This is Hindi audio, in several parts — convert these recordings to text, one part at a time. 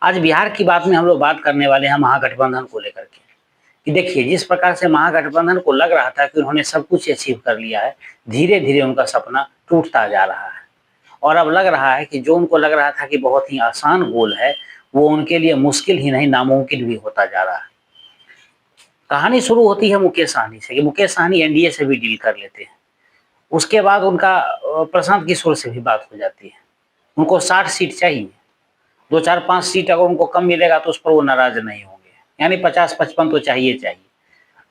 आज बिहार की बात में हम लोग बात करने वाले हैं महागठबंधन को लेकर के कि देखिए जिस प्रकार से महागठबंधन को लग रहा था कि उन्होंने सब कुछ अचीव कर लिया है, धीरे धीरे उनका सपना टूटता जा रहा है। और अब लग रहा है कि जो उनको लग रहा था कि बहुत ही आसान गोल है, वो उनके लिए मुश्किल ही नहीं नामुमकिन भी होता जा रहा है। कहानी शुरू होती है मुकेश सहनी से कि मुकेश सहनी एनडीए से भी डील कर लेते हैं। उसके बाद उनका प्रशांत किशोर से भी बात हो जाती है। उनको 60 सीट चाहिए, 2-4-5 सीट अगर उनको कम मिलेगा तो उस पर वो नाराज नहीं होंगे, यानी 50-55 तो चाहिए चाहिए।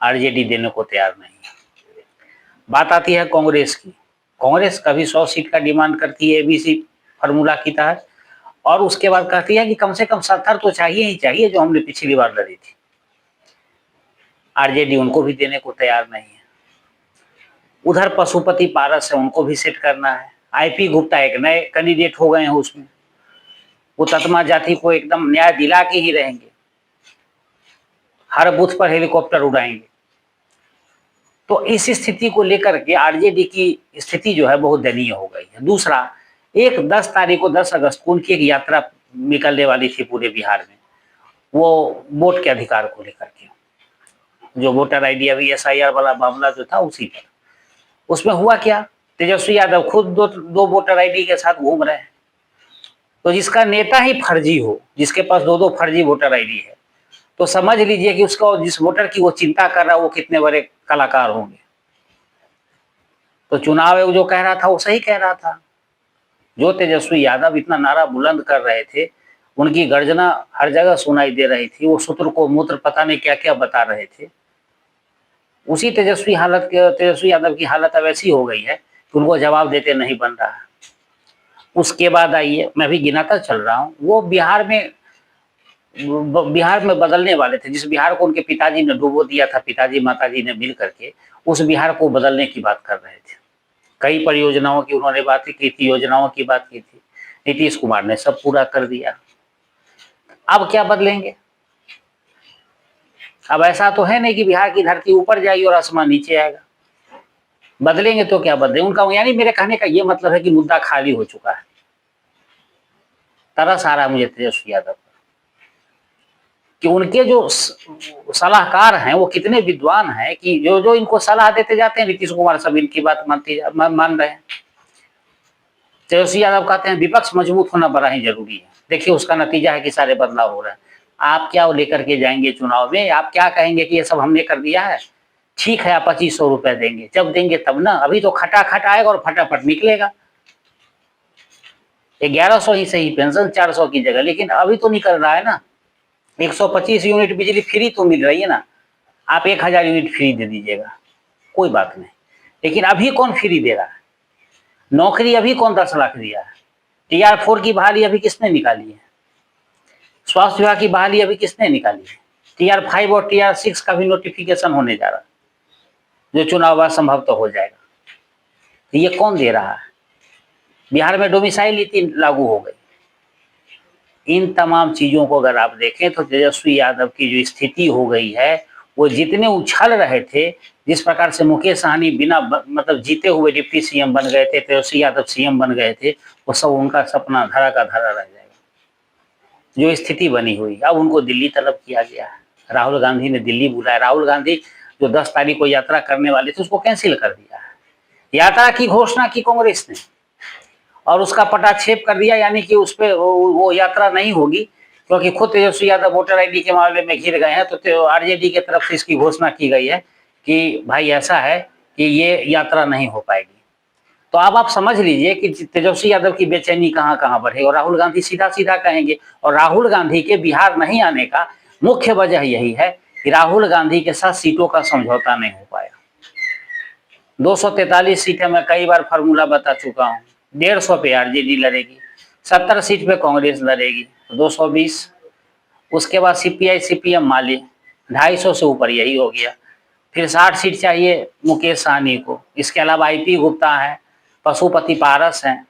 आरजेडी देने को तैयार नहीं है। बात आती है कांग्रेस की। कांग्रेस कभी 100 सीट का डिमांड करती है एबीसी फार्मूला की तहत, और उसके बाद कहती है कि कम से कम 70 तो चाहिए ही चाहिए, जो हमने पिछली बार लड़ी थी। आरजेडी उनको भी देने को तैयार नहीं है। उधर पशुपति पारस है, उनको भी सेट करना है। आईपी गुप्ता एक नए कैंडिडेट हो गए हैं, उसमें वो ततमा जाति को एकदम न्याय दिला के ही रहेंगे, हर बूथ पर हेलीकॉप्टर उड़ाएंगे। तो इस स्थिति को लेकर के आरजेडी की स्थिति जो है बहुत दयनीय हो गई है। दूसरा, 10 अगस्त को उनकी एक यात्रा निकलने वाली थी पूरे बिहार में, वो वोट के अधिकार को लेकर के, जो वोटर आईडी अभी एसआईआर वाला मामला जो था उसी पर। उसमें हुआ क्या, तेजस्वी यादव खुद दो वोटर आईडी के साथ घूम रहे हैं। तो जिसका नेता ही फर्जी हो, जिसके पास दो फर्जी वोटर आईडी है, तो समझ लीजिए कि उसका जिस वोटर की वो चिंता कर रहा है वो कितने बड़े कलाकार होंगे। तो चुनाव आयोग जो कह रहा था वो सही कह रहा था। जो तेजस्वी यादव इतना नारा बुलंद कर रहे थे, उनकी गर्जना हर जगह सुनाई दे रही थी, वो सूत्र को मूत्र पता नहीं क्या क्या बता रहे थे। उसी तेजस्वी यादव की हालत अब ऐसी हो गई है कि उनको जवाब देते नहीं बन रहा है। उसके बाद आइए, मैं भी गिनाता चल रहा हूँ, वो बिहार में बदलने वाले थे। जिस बिहार को उनके पिताजी ने डुबो दिया था, पिताजी माताजी ने मिल करके उस बिहार को बदलने की बात कर रहे थे। कई परियोजनाओं की उन्होंने बात की थी, योजनाओं की बात की थी। नीतीश कुमार ने सब पूरा कर दिया। अब क्या बदलेंगे? अब ऐसा तो है नहीं कि बिहार की धरती ऊपर जाएगी और आसमान नीचे आएगा। बदलेंगे तो क्या बदलेंगे? उनका यानी मेरे कहने का ये मतलब है कि मुद्दा खाली हो चुका है। तरस आ रहा है मुझे तेजस्वी यादव कि उनके जो सलाहकार हैं वो कितने विद्वान हैं कि जो जो इनको सलाह देते जाते हैं, नीतीश कुमार सब इनकी बात मान रहे हैं। तेजस्वी यादव कहते हैं विपक्ष मजबूत होना बड़ा ही जरूरी है। देखिए उसका नतीजा है कि सारे बदलाव हो रहे हैं। आप क्या लेकर के जाएंगे चुनाव में? आप क्या कहेंगे कि ये सब हमने कर दिया है? ठीक है, आप 2500 रुपए देंगे, जब देंगे तब ना। अभी तो खटाखट आएगा और फटाफट निकलेगा। 1100 ही सही पेंशन 400 की जगह, लेकिन अभी तो निकल रहा है ना। 125 यूनिट बिजली फ्री तो मिल रही है ना। आप 1000 यूनिट फ्री दे दीजिएगा, कोई बात नहीं। लेकिन अभी कौन फ्री दे रहा है? नौकरी अभी कौन 10 लाख दिया है? TR4 की बहाली अभी किसने निकाली है? स्वास्थ्य विभाग की बहाली अभी किसने निकाली है? TR5 और TR6 का भी नोटिफिकेशन होने जा रहा है, जो चुनाव बाद संभव तो हो जाएगा। तो ये कौन दे रहा है? बिहार में डोमिसाइल नीति लागू हो गई। इन तमाम चीजों को अगर आप देखें तो तेजस्वी यादव की जो स्थिति हो गई है, वो जितने उछल रहे थे, जिस प्रकार से मुकेश सहनी बिना मतलब जीते हुए डिप्टी सीएम बन गए थे, तेजस्वी यादव सीएम बन गए थे, वो सब उनका सपना धरा का धरा रह जाएगा। जो स्थिति बनी हुई, अब उनको दिल्ली तलब किया गया है। राहुल गांधी ने दिल्ली बुलाया। राहुल गांधी जो 10 तारीख को यात्रा करने वाले थे उसको कैंसिल कर दिया है। यात्रा की घोषणा की कांग्रेस ने और उसका पटाक्षेप कर दिया, यानी कि उस पर वो यात्रा नहीं होगी, क्योंकि खुद तेजस्वी यादव वोटर आईडी के मामले में घिर गए हैं। तो आरजेडी की तरफ से इसकी घोषणा की गई है कि भाई ऐसा है कि ये यात्रा नहीं हो पाएगी। तो अब आप समझ लीजिए कि तेजस्वी यादव की बेचैनी कहाँ कहाँ बढ़ेगी। और राहुल गांधी सीधा सीधा कहेंगे, और राहुल गांधी के बिहार नहीं आने का मुख्य वजह यही है कि राहुल गांधी के साथ सीटों का समझौता नहीं हो पाया। 243 सीटें मैं कई बार फार्मूला बता चुका हूँ। 150 पे आरजेडी लड़ेगी, 70 सीट पे कांग्रेस लड़ेगी, 220। उसके बाद सीपीआई सीपीएम माले 250 से ऊपर यही हो गया। फिर 60 सीट चाहिए मुकेश सहनी को। इसके अलावा आईपी गुप्ता है, पशुपति पारस हैं।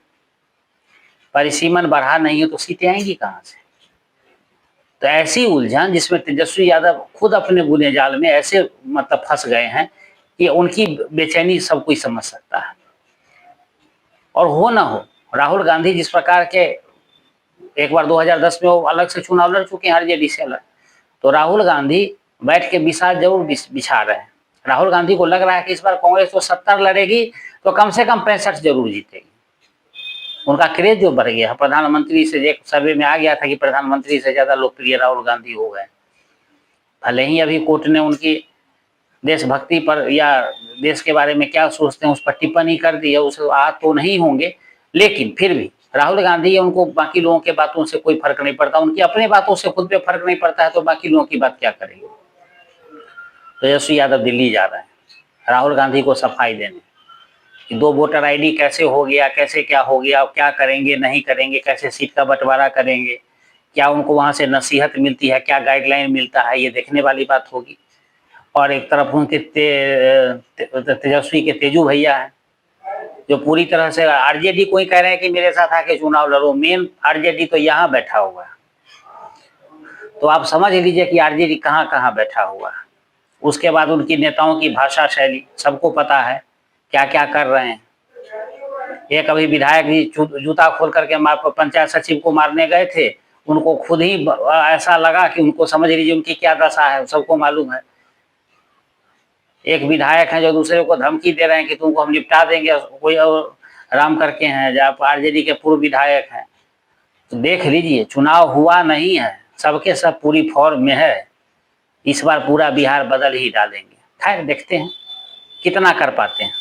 परिसीमन बढ़ा नहीं है तो सीटें आएंगी कहाँ से? तो ऐसी उलझन जिसमें तेजस्वी यादव खुद अपने बुने जाल में ऐसे मतलब फंस गए हैं कि उनकी बेचैनी सब कोई समझ सकता है। और हो ना हो, राहुल गांधी जिस प्रकार के एक बार 2010 में वो अलग से चुनाव लड़ चुके हैं आरजेडी से अलग। तो राहुल गांधी बैठ के बिसात जरूर बिछा रहे हैं। राहुल गांधी को लग रहा है कि इस बार कांग्रेस तो 70 लड़ेगी तो कम से कम 65 जरूर जीतेगी। उनका क्रेज जो बढ़ गया है, प्रधानमंत्री से एक सर्वे में आ गया था कि प्रधानमंत्री से ज्यादा लोकप्रिय राहुल गांधी हो गए। भले ही अभी कोर्ट ने उनकी देशभक्ति पर या देश के बारे में क्या सोचते हैं उस पर टिप्पणी कर दी है, उस आ तो नहीं होंगे, लेकिन फिर भी राहुल गांधी उनको बाकी लोगों के बातों से कोई फर्क नहीं पड़ता, उनकी अपनी बातों से खुद पे फर्क नहीं पड़ता है तो बाकी लोगों की बात क्या करेंगे। तेजस्वी यादव दिल्ली जा रहे हैं राहुल गांधी को सफाई देने कि 2 वोटर आईडी कैसे हो गया, कैसे क्या हो गया, क्या करेंगे नहीं करेंगे, कैसे सीट का बंटवारा करेंगे, क्या उनको वहां से नसीहत मिलती है, क्या गाइडलाइन मिलता है, ये देखने वाली बात होगी। और एक तरफ उनके तेजस्वी के तेजू भैया हैं जो पूरी तरह से आरजेडी को ही कह रहे हैं कि मेरे साथ आके चुनाव लड़ो। मेन आरजेडी तो यहाँ बैठा हुआ है, तो आप समझ लीजिए कि आरजेडी कहाँ कहाँ बैठा हुआ है। उसके बाद उनकी नेताओं की भाषा शैली सबको पता है क्या क्या कर रहे हैं। एक अभी विधायक जी जूता खोल करके पंचायत सचिव को मारने गए थे, उनको खुद ही ऐसा लगा कि उनको समझ लीजिए उनकी क्या दशा है, सबको मालूम है। एक विधायक है जो दूसरे को धमकी दे रहे हैं कि तुमको हम निपटा देंगे, कोई और राम करके हैं जो आप आरजेडी के पूर्व विधायक हैं। तो देख लीजिए चुनाव हुआ नहीं है, सबके सब पूरी फॉर्म में है। इस बार पूरा बिहार बदल ही डालेंगे। खैर देखते हैं कितना कर पाते हैं।